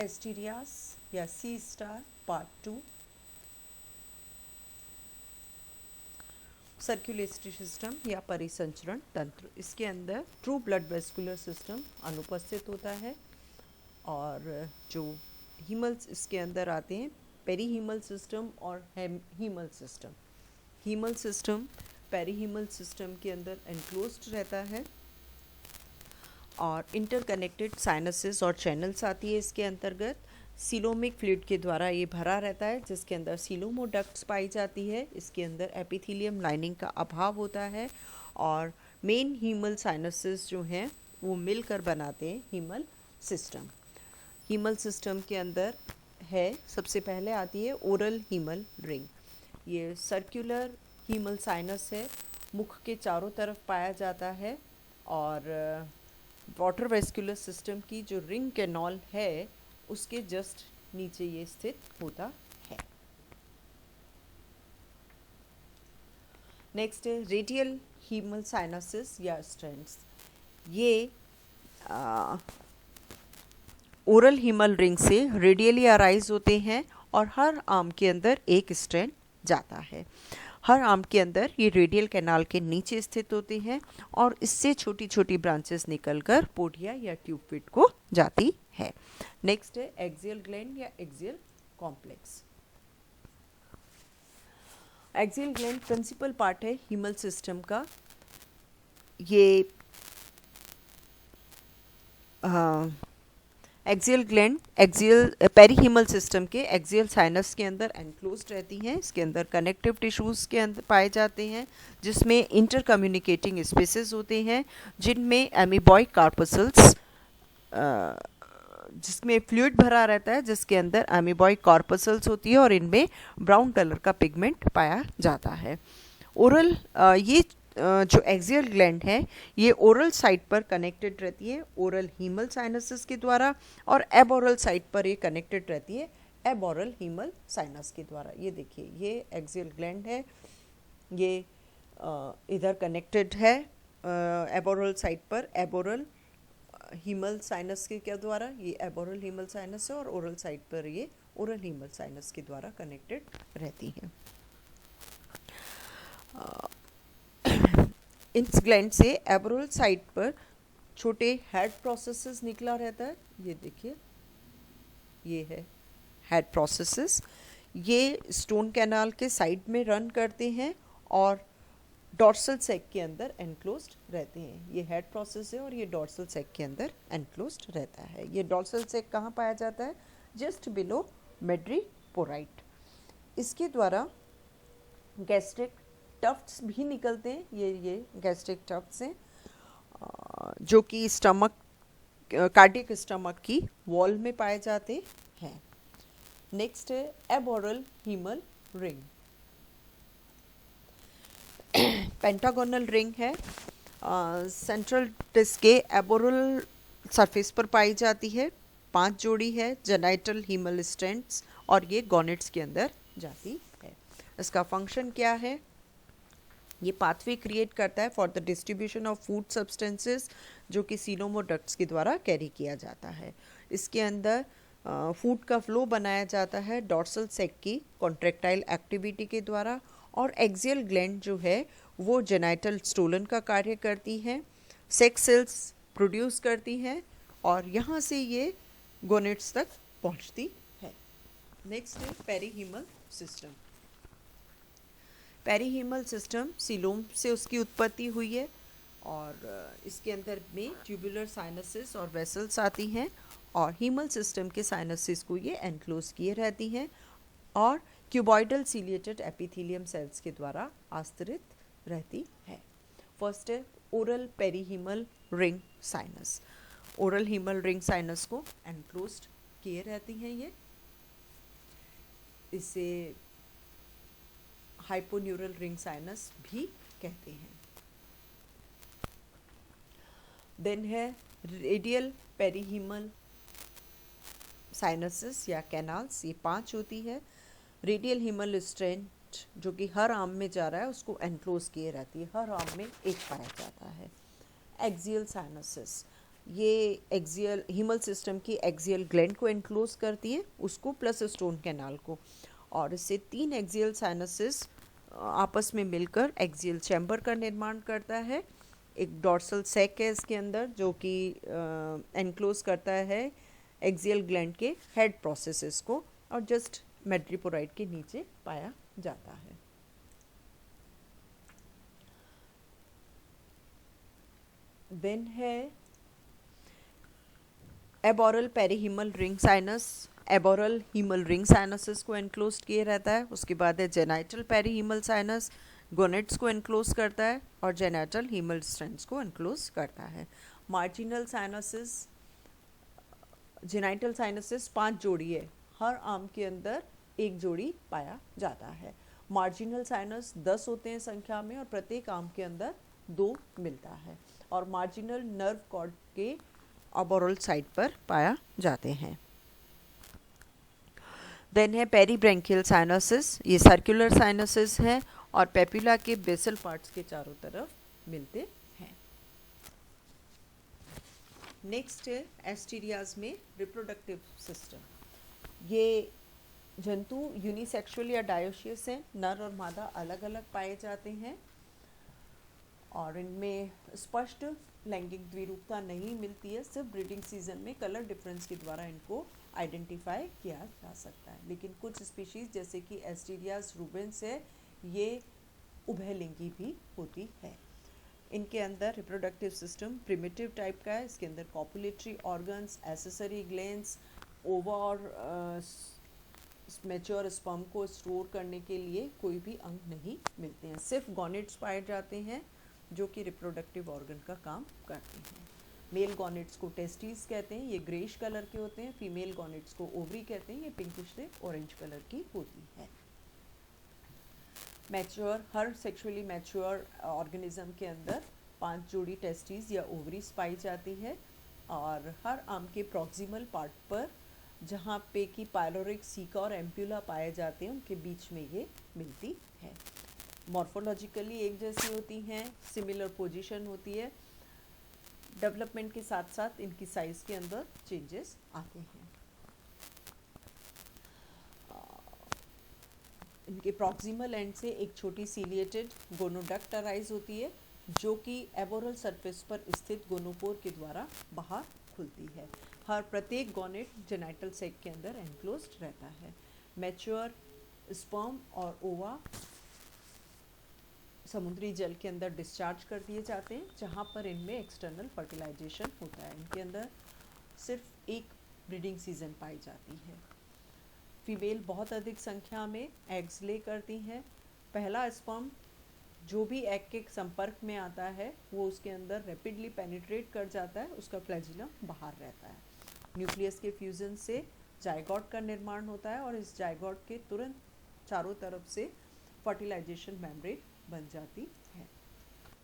एस्टीरियास या सी star part 2। Circulatory system या परिसंचरण तंत्र, इसके अंदर ट्रू ब्लड वेस्कुलर सिस्टम अनुपस्थित होता है और जो हीमल्स इसके अंदर आते हैं पेरीहीमल सिस्टम और haemal system. Haemal system perihaemal system के अंदर एनक्लोज्ड रहता है और इंटरकनेक्टेड साइनसेस और चैनल्स आती है इसके अंतर्गत। सीलोमिक फ्लूइड के द्वारा ये भरा रहता है जिसके अंदर सीलोमोडक्ट्स पाई जाती है। इसके अंदर एपिथेलियम लाइनिंग का अभाव होता है और मेन हीमल साइनसेस जो हैं वो मिलकर बनाते हैं हीमल सिस्टम। हीमल सिस्टम के अंदर है, सबसे पहले आती है ओरल हीमल रिंग। ये सर्कुलर हीमल साइनस है, मुख के चारों तरफ पाया जाता है और वाटर वेस्कुलर सिस्टम की जो रिंग कैनॉल है उसके जस्ट नीचे ये स्थित होता है। नेक्स्ट है रेडियल हीमल साइनसेस या स्ट्रैंड्स। ये ओरल हीमल रिंग से रेडियली अराइज होते हैं और हर आर्म के अंदर एक स्ट्रैंड जाता है। हर आर्म के अंदर ये रेडियल कैनाल के नीचे स्थित होते हैं और इससे छोटी छोटी ब्रांचेस निकलकर पोडिया या ट्यूब पिट को जाती है। नेक्स्ट है एक्सियल ग्लैंड या axial complex. Axial gland principal part है हीमल सिस्टम का। ये axial gland axial perihemal system के एक्सियल साइनस के अंदर एनक्लोज्ड रहती हैं। इसके अंदर कनेक्टिव टिश्यूज़ के अंदर पाए जाते हैं जिसमें इंटर कम्युनिकेटिंग स्पेसेस होते हैं जिनमें एमीबॉइक कार्पसल्स जिसमें फ्लूइड भरा रहता है जिसके अंदर एमीबॉइक कार्पसल्स होती है और इनमें ब्राउन कलर का पिगमेंट पाया जाता है। ओरल ये जो एक्सियल ग्लैंड है ये ओरल साइड पर कनेक्टेड रहती है ओरल हीमल साइनसेस के द्वारा और एबोरल साइड पर ये कनेक्टेड रहती है एबोरल हीमल साइनस के द्वारा। ये देखिए ये एक्सियल ग्लैंड है, ये इधर कनेक्टेड है एबोरल साइड पर एबोरल हीमल साइनस के द्वारा। ये एबोरल हीमल साइनस है और ओरल साइड पर ये ओरल हीमल साइनस के द्वारा कनेक्टेड रहती हैं। इस ग्लैंड से एबोरल साइड पर छोटे हेड प्रोसेसेस निकला रहता है। ये देखिए ये है हेड प्रोसेसेस, ये स्टोन कैनाल के साइड में रन करते हैं और डॉर्सल सेक के अंदर एनक्लोज्ड रहते हैं। ये हेड प्रोसेस है और ये डॉर्सल सेक के अंदर एनक्लोज्ड रहता है। ये डॉर्सल सेक कहाँ पाया जाता है? Just below madreporite. इसके द्वारा गैस्ट्रिक टफ्ट्स भी निकलते हैं। ये गैस्ट्रिक टफ्ट्स हैं जो कि स्टमक कार्डियक स्टमक की वॉल में पाए जाते हैं। नेक्स्ट है aboral haemal ring. Pentagonal ring है, सेंट्रल डिस्क के एबोरल सरफेस पर पाई जाती है। 5 जोड़ी है जेनाइटल हीमल स्ट्रैंड्स और ये गॉनेट्स के अंदर जाती है। इसका फंक्शन क्या है? ये पाथवे क्रिएट करता है for the distribution of food substances जो कि सीलोमोडक्ट्स के द्वारा कैरी किया जाता है। इसके अंदर फूड का फ्लो बनाया जाता है डॉर्सल सेक की कॉन्ट्रैक्टाइल एक्टिविटी के द्वारा और एक्सियल ग्लैंड जो है वो जेनाइटल स्टोलन का कार्य करती है, सेक्स सेल्स प्रोड्यूस करती है और यहाँ से ये गोनेट्स तक पहुँचती है। नेक्स्ट है पेरीहीमल सिस्टम। पेरीहीमल सिस्टम सीलोम से उसकी उत्पत्ति हुई है और इसके अंदर में ट्यूबुलर साइनसेस और वेसल्स आती हैं और हीमल सिस्टम के साइनसेस को ये एनक्लोज किए रहती हैं और क्यूबॉइडल सीलिएटेड एपिथेलियम सेल्स के द्वारा आस्तरित रहती है। फर्स्ट है oral perihaemal ring sinus. Oral haemal ring sinus को एनक्लोज्ड किए रहती हैं ये। इसे हाइपोन्यूरल रिंग साइनस भी कहते हैं। देन है रेडियल पेरीहीमल साइनसेस या कैनाल्स, ये 5 होती है। रेडियल हीमल स्ट्रैंड जो कि हर आर्म में जा रहा है उसको एनक्लोज किए रहती है, हर आर्म में एक पाया जाता है। एक्सियल साइनसेस, ये एक्सियल हीमल सिस्टम की एक्सियल ग्लैंड को एनक्लोज करती है, उसको प्लस स्टोन कैनाल को, और इससे 3 एक्सियल साइनसेस आपस में मिलकर एक्सियल चैम्बर का निर्माण करता है। एक डॉर्सल सैक है इसके अंदर जो कि एनक्लोज करता है एक्सियल ग्लैंड के हेड प्रोसेसेस को, और जस्ट मैड्रिपोराइड के नीचे पाया जाता है। देन है aboral perihaemal ring sinus, aboral haemal ring sinuses को एनक्लोज किए रहता है। उसके बाद है जेनाइटल पेरीहीमल साइनस, गोनेट्स को एनक्लोज करता है और जेनाइटल हीमल स्ट्रेंड्स को एनक्लोज करता है। मार्जिनल साइनसेस, जेनाइटल साइनसेस 5 जोड़ी है, हर आर्म के अंदर एक जोड़ी पाया जाता है। मार्जिनल साइनस 10 होते हैं संख्या में और प्रत्येक आर्म के अंदर 2 मिलता है, और मार्जिनल नर्व कॉर्ड के ओबोरल साइड पर पाया जाते हैं। देन है पेरीब्रैंकियल साइनसेस, ये सर्कुलर साइनसेस हैं और पेप्युला के बेसल पार्ट्स के चारों तरफ मिलते हैं। नेक्स्ट है एस्टीरियाज में रिप्रोडक्टिव सिस्टम। ये जंतु यूनिसेक्सुअल या डायोशियस हैं, नर और मादा अलग अलग पाए जाते हैं और इनमें स्पष्ट लैंगिक द्विरूपता नहीं मिलती है, सिर्फ ब्रीडिंग सीजन में कलर डिफरेंस के द्वारा इनको आइडेंटिफाई किया जा सकता है। लेकिन कुछ स्पीशीज़ जैसे कि एस्टीरियाज रूबेंस है, ये उभयलिंगी भी होती है। इनके अंदर रिप्रोडक्टिव सिस्टम प्रिमिटिव टाइप का है, इसके अंदर कॉपुलेटरी ऑर्गन्स, एसेसरी ग्लैंड्स, ओवा और मैच्योर स्पर्म को स्टोर करने के लिए कोई भी अंग नहीं मिलते हैं। सिर्फ गॉनेट्स पाए जाते हैं जो कि रिप्रोडक्टिव ऑर्गन का काम करते हैं। मेल गॉनेट्स को टेस्टिस कहते हैं, ये ग्रेश कलर के होते हैं। फीमेल गॉनेट्स को ओवरी कहते हैं, ये पिंकिश से ऑरेंज कलर की होती है। मैच्योर, हर सेक्सुअली मैच्योर ऑर्गेनिज्म के अंदर 5 जोड़ी टेस्टिस या ओवरीज पाई जाती है, और हर आर्म के प्रॉक्सिमल पार्ट पर जहाँ पे कि पायलोरिक सीका और एम्प्यूला पाए जाते हैं उनके बीच में ये मिलती है। मॉर्फोलॉजिकली एक जैसी होती हैं, सिमिलर पोजीशन होती है। डेवलपमेंट के साथ साथ इनकी साइज के अंदर चेंजेस आते हैं। इनके प्रॉक्सिमल एंड से एक छोटी सीलिएटेड गोनोडक्ट अराइज होती है जो कि एबोरल सरफेस पर स्थित गोनोपोर के द्वारा बाहर खुलती है। हर प्रत्येक गोनेट जेनाइटल सैक के अंदर एनक्लोज्ड रहता है। मैच्योर स्पर्म और ओवा समुद्री जल के अंदर डिस्चार्ज कर दिए जाते हैं, जहाँ पर इनमें एक्सटर्नल फर्टिलाइजेशन होता है। इनके अंदर सिर्फ एक ब्रीडिंग सीजन पाई जाती है। फीमेल बहुत अधिक संख्या में एग्स ले करती हैं। पहला स्पर्म जो भी एग के संपर्क में आता है वो उसके अंदर रैपिडली पेनिट्रेट कर जाता है, उसका फ्लैजिलम बाहर रहता है। न्यूक्लियस के फ्यूजन से जाइगोट का निर्माण होता है और इस जाइगोट के तुरंत चारों तरफ से फर्टिलाइजेशन मेम्ब्रेन बन जाती है।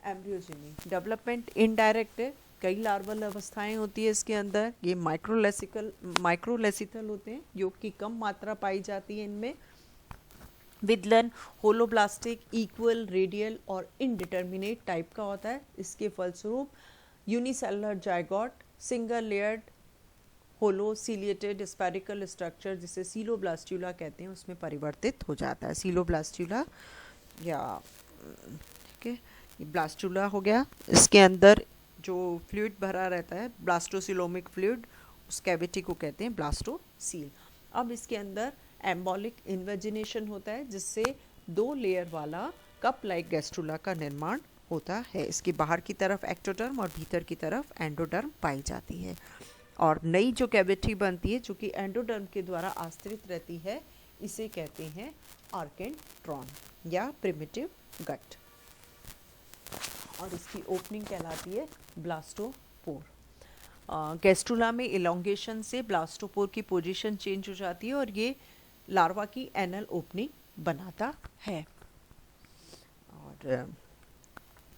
एम्ब्रियोजेनी डेवलपमेंट इनडायरेक्ट है, कई लार्वल अवस्थाएं होती है इसके अंदर। ये माइक्रोलेसिथल होते हैं जो कि कम मात्रा पाई जाती है इनमें। विदलन होलोब्लास्टिक, इक्वल, रेडियल और इनडिटर्मिनेट टाइप का होता है। इसके फलस्वरूप यूनिसेलुलर जाइगोट सिंगल लेयर्ड होलो सीलिएटेड स्फेरिकल स्ट्रक्चर जिसे सीलोब्लास्टुला कहते हैं उसमें परिवर्तित हो जाता है। सीलोब्लास्टुला या ठीक है, ये ब्लास्टुला हो गया। इसके अंदर जो फ्लूइड भरा रहता है ब्लास्टोसिलोमिक फ्लूइड, उस कैविटी को कहते हैं ब्लास्टोसील। अब इसके अंदर एम्बोलिक इन्वेजिनेशन होता है जिससे 2 लेयर वाला कप लाइक गैस्ट्रुला का निर्माण होता है। इसकी बाहर की तरफ एक्टोडर्म और भीतर की तरफ एंडोडर्म पाई जाती है, और नई जो कैविटी बनती है जो कि एंडोडर्म के द्वारा आश्रित रहती है इसे कहते हैं आर्केंट्रॉन या प्रिमिटिव गट, और इसकी ओपनिंग कहलाती है ब्लास्टोपोर। गैस्ट्रुला में इलोंगेशन से ब्लास्टोपोर की पोजीशन चेंज हो जाती है और ये लार्वा की एनल ओपनिंग बनाता है। और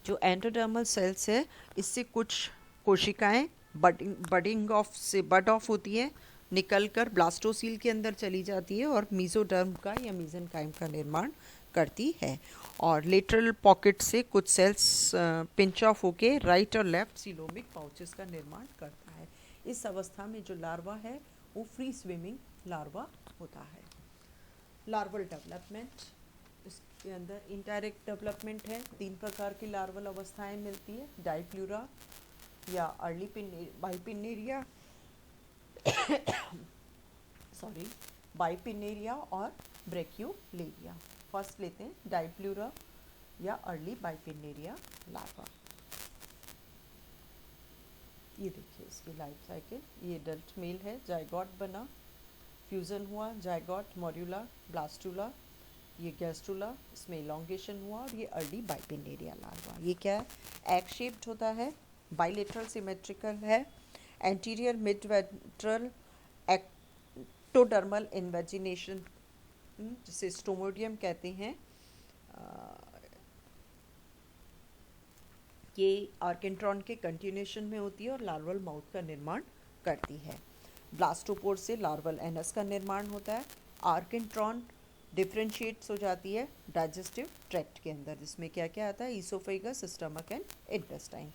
जो एंडोडर्मल सेल्स है इससे कुछ कोशिकाएं बडिंग ऑफ से बड ऑफ होती है, निकलकर ब्लास्टोसील के अंदर चली जाती है और मीजोडर्म का या मीजेनकाइम का निर्माण करती है। और लेटरल पॉकेट से कुछ सेल्स पिंच ऑफ होके राइट और लेफ्ट सीलोमिक पाउचेस का निर्माण करता है। इस अवस्था में जो लार्वा है वो फ्री स्विमिंग लार्वा होता है। लार्वल डेवलपमेंट, इसके अंदर इनडायरेक्ट डेवलपमेंट है। 3 प्रकार की लार्वल अवस्थाएं मिलती है, डाइप्लूरा या अर्ली बाइपिनेरिया सॉरी बाइपिनेरिया और ब्रैक्यूलेरिया। फर्स्ट लेते हैं डाइप्लूरा या अर्ली बाइपिनेरिया लार्वा। ये देखिए इसकी लाइफ साइकिल, ये एडल्ट मेल है, जायगोट बना, फ्यूज़न हुआ, जायगोट मॉड्यूला ब्लास्टूला, ये गैस्ट्रूला, इसमें इलॉन्गेशन हुआ और ये अर्ली बाइपिनेरिया लार्वा। ये क्या है, एग शेप्ड होता है, बाइलेटरल सिमेट्रिकल है, anterior mid ventral ectodermal invagination जिसे स्टोमोडियम कहते हैं, ये आर्केंट्रॉन के कंटिन्यूएशन में होती है और लार्वल माउथ का निर्माण करती है। ब्लास्टोपोर से लार्वल एनस का निर्माण होता है। आर्केंट्रॉन डिफ्रेंशिएट्स हो जाती है डाइजेस्टिव ट्रैक्ट के अंदर, जिसमें क्या क्या आता है, oesophagus, stomach and intestine.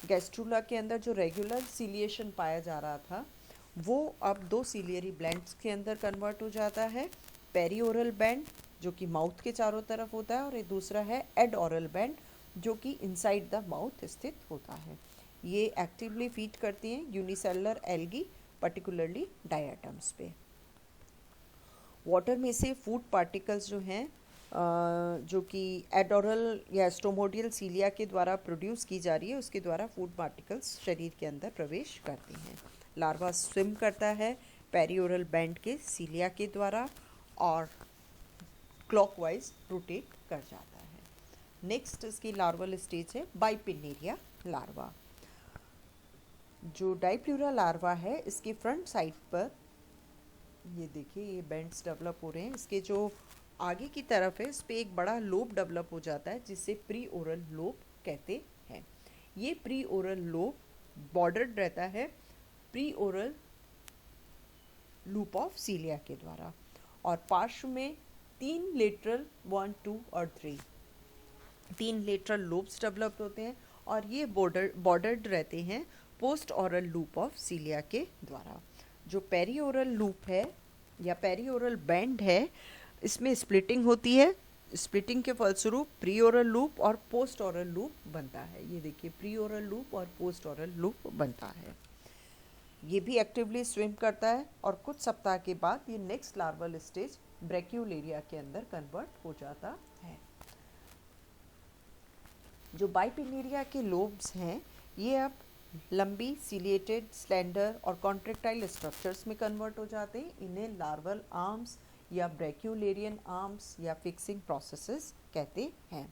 Gastrula के अंदर जो रेगुलर सीलिएशन पाया जा रहा था वो अब 2 सीलियरी ब्लैंड्स के अंदर कन्वर्ट हो जाता है। पेरीओरल बैंड जो कि माउथ के चारों तरफ होता है और एक दूसरा है एड ओरल बैंड जो कि इनसाइड द माउथ स्थित होता है। ये एक्टिवली फीड करती हैं यूनिसेलुलर एल्गी, पर्टिकुलरली डायटम्स पे। वाटर में से फूड पार्टिकल्स जो हैं जो कि एडोरल या स्टोमोडियल सीलिया के द्वारा प्रोड्यूस की जा रही है, उसके द्वारा फूड पार्टिकल्स शरीर के अंदर प्रवेश करते हैं। लार्वा स्विम करता है पेरिओरल बैंड के सीलिया के द्वारा और क्लॉकवाइज रोटेट कर जाता है। नेक्स्ट इसकी लार्वल स्टेज है बाइपिनेरिया लार्वा। जो डाइप्लूरा लार्वा है इसके फ्रंट साइड पर ये देखिए ये बैंड्स डेवलप हो रहे हैं। इसके जो आगे की तरफ है इस पर एक बड़ा लोब डेवलप हो जाता है जिसे प्री ओरल लोब कहते हैं। ये प्री ओरल लोब बॉर्डर्ड रहता है प्री ओरल लूप ऑफ सीलिया के द्वारा और पार्श्व में 3 लेटरल 1, 2 और 3 लेटरल लोब्स डेवलप होते हैं और ये बॉर्डर्ड रहते हैं पोस्ट ओरल लूप ऑफ सीलिया के द्वारा। जो पेरी ओरल लूप है या पेरी ओरल बैंड है इसमें स्प्लिटिंग होती है। स्प्लिटिंग के फलस्वरूप प्री ओरल लूप और पोस्ट ओरल लूप बनता है। ये देखिए प्री ओरल लूप और पोस्ट ओरल लूप बनता है। ये भी एक्टिवली स्विम करता है और कुछ सप्ताह के बाद ये नेक्स्ट लार्वल स्टेज ब्रैक्यूलेरिया के अंदर कन्वर्ट हो जाता है। जो बाइपिनेरिया के लोब्स हैं ये अब लंबी सिलिएटेड स्लेंडर और कॉन्ट्रेक्टाइल स्ट्रक्चर्स में कन्वर्ट हो जाते हैं। इन्हें लार्वल आर्म्स या ब्रैक्यूलेरियन आर्म्स या फिक्सिंग प्रोसेसेस कहते हैं।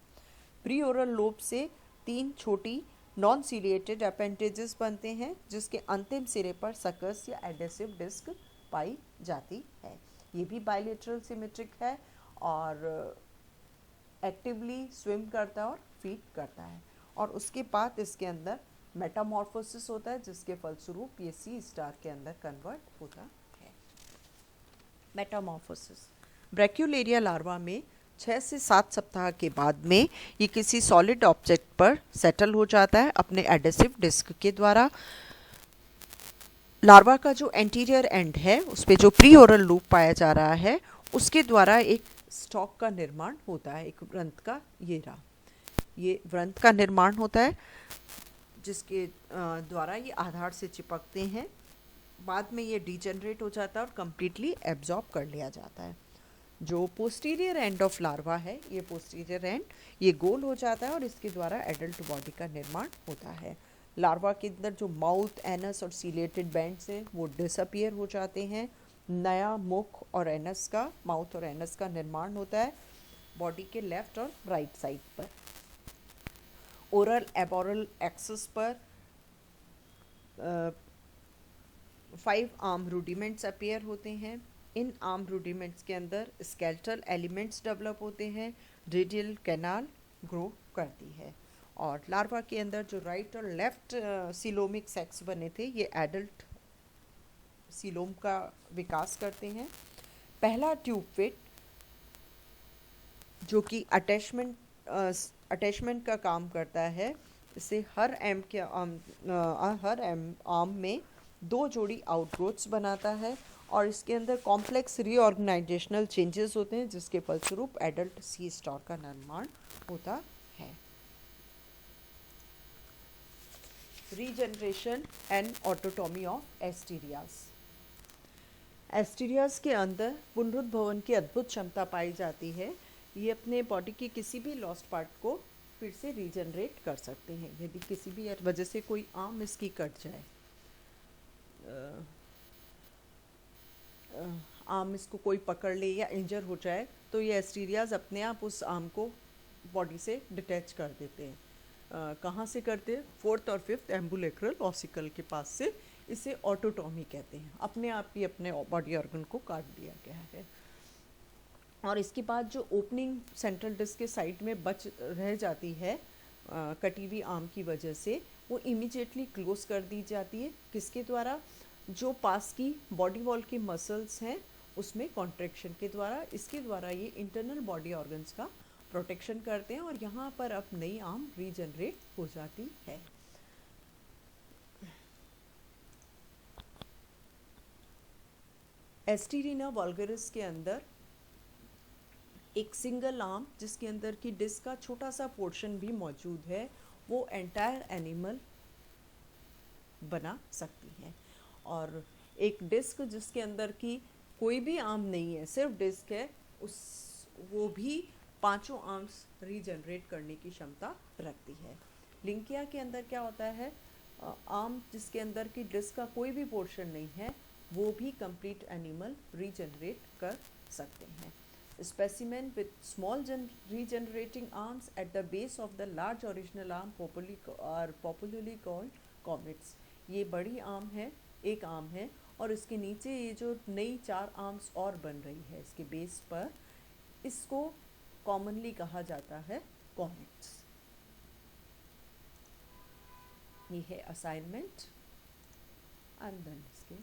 प्री ओरल लोब से 3 छोटी नॉन सिलिएटेड अपेंडेजेस बनते हैं जिसके अंतिम सिरे पर सकस या एडेसिव डिस्क पाई जाती है। ये भी बाइलेटरल सिमेट्रिक है और एक्टिवली स्विम करता है और फीड करता है और उसके बाद इसके अंदर मेटामॉर्फोसिस होता है जिसके फलस्वरूप ये सी स्टार के अंदर कन्वर्ट होता है। मेटामॉर्फोसिस ब्रैक्यूलेरिया लार्वा में 6 से 7 सप्ताह के बाद में ये किसी सॉलिड ऑब्जेक्ट पर सेटल हो जाता है अपने एडेसिव डिस्क के द्वारा। लार्वा का जो एंटीरियर एंड है उस पे जो प्री ओरल लूप पाया जा रहा है उसके द्वारा एक स्टॉक का निर्माण होता है, एक वृंत का। ये वृंत का निर्माण होता है जिसके द्वारा ये आधार से चिपकते हैं। बाद में ये डिजेनरेट हो जाता है और कम्प्लीटली एब्जॉर्ब कर लिया जाता है। जो पोस्टीरियर एंड ऑफ लार्वा है ये पोस्टीरियर एंड ये गोल हो जाता है और इसके द्वारा एडल्ट बॉडी का निर्माण होता है। लार्वा के अंदर जो माउथ, एनस और सीलेटेड बैंड्स हैं वो डिसअपियर हो जाते हैं। नया मुख और एनस का, माउथ और एनस का निर्माण होता है बॉडी के लेफ्ट और राइट साइड पर। ओरल एबोरल एक्सिस पर 5 आर्म रूडिमेंट्स अपीयर होते हैं। इन आर्म रूडिमेंट्स के अंदर स्केलेटल एलिमेंट्स डेवलप होते हैं। रेडियल कैनाल ग्रो करती है और लार्वा के अंदर जो राइट और लेफ्ट सीलोमिक सेक्स बने थे ये एडल्ट सीलोम का विकास करते हैं। पहला ट्यूब फिट जो कि अटैचमेंट का काम करता है। इससे हर एम आर्म में दो जोड़ी आउटग्रोथ्स बनाता है और इसके अंदर कॉम्प्लेक्स रीऑर्गेनाइजेशनल चेंजेस होते हैं, जिसके फलस्वरूप एडल्ट सी स्टार का निर्माण होता है। Regeneration and autotomy of asterias. Asterias के अंदर पुनरुद्भवन की अद्भुत क्षमता पाई जाती है। ये अपने बॉडी के किसी भी लॉस्ट पार्ट को फिर से रीजनरेट कर सकते हैं। यदि किसी भी वजह से कोई आर्म इसकी कट जाए, आर्म इसको कोई पकड़ ले या इंजर हो जाए, तो ये एस्टीरियाज अपने आप उस आर्म को बॉडी से डिटैच कर देते हैं। कहाँ से करते हैं? फोर्थ और फिफ्थ एम्बुलेक्रल ऑसिकल के पास से। इसे ऑटोटॉमी कहते हैं। अपने आप ही अपने बॉडी ऑर्गन को काट दिया गया है। और इसके बाद जो ओपनिंग सेंट्रल डिस्क के साइड में बच रह जाती है कटी हुई आर्म की वजह से, वो इमीडिएटली क्लोज कर दी जाती है। किसके द्वारा? जो पास की बॉडी वॉल की मसल्स हैं उसमें कॉन्ट्रैक्शन के द्वारा। इसके द्वारा ये इंटरनल बॉडी ऑर्गन्स का प्रोटेक्शन करते हैं और यहाँ पर अब नई आर्म रीजनरेट हो जाती है। एस्टीरिना वल्गरिस के अंदर एक सिंगल आर्म, जिसके अंदर की डिस्क का छोटा सा पोर्शन भी मौजूद है, वो एंटायर एनिमल बना सकती है। और एक डिस्क जिसके अंदर की कोई भी आर्म नहीं है, सिर्फ डिस्क है, वो भी पांचों आर्म्स रीजनरेट करने की क्षमता रखती है। लिंकिया के अंदर क्या होता है? आर्म जिसके अंदर की डिस्क का कोई भी पोर्शन नहीं है, वो भी कंप्लीट एनिमल रीजनरेट कर सकते हैं। Specimen with small regenerating arms at the base of the large original arm are popularly called comets. ये बड़ी आर्म है, एक आर्म है, और इसके नीचे ये जो नई 4 आर्म्स और बन रही है इसके बेस पर, इसको कॉमनली कहा जाता है कॉमेट्स। ये है असाइनमेंट एंड देन इसके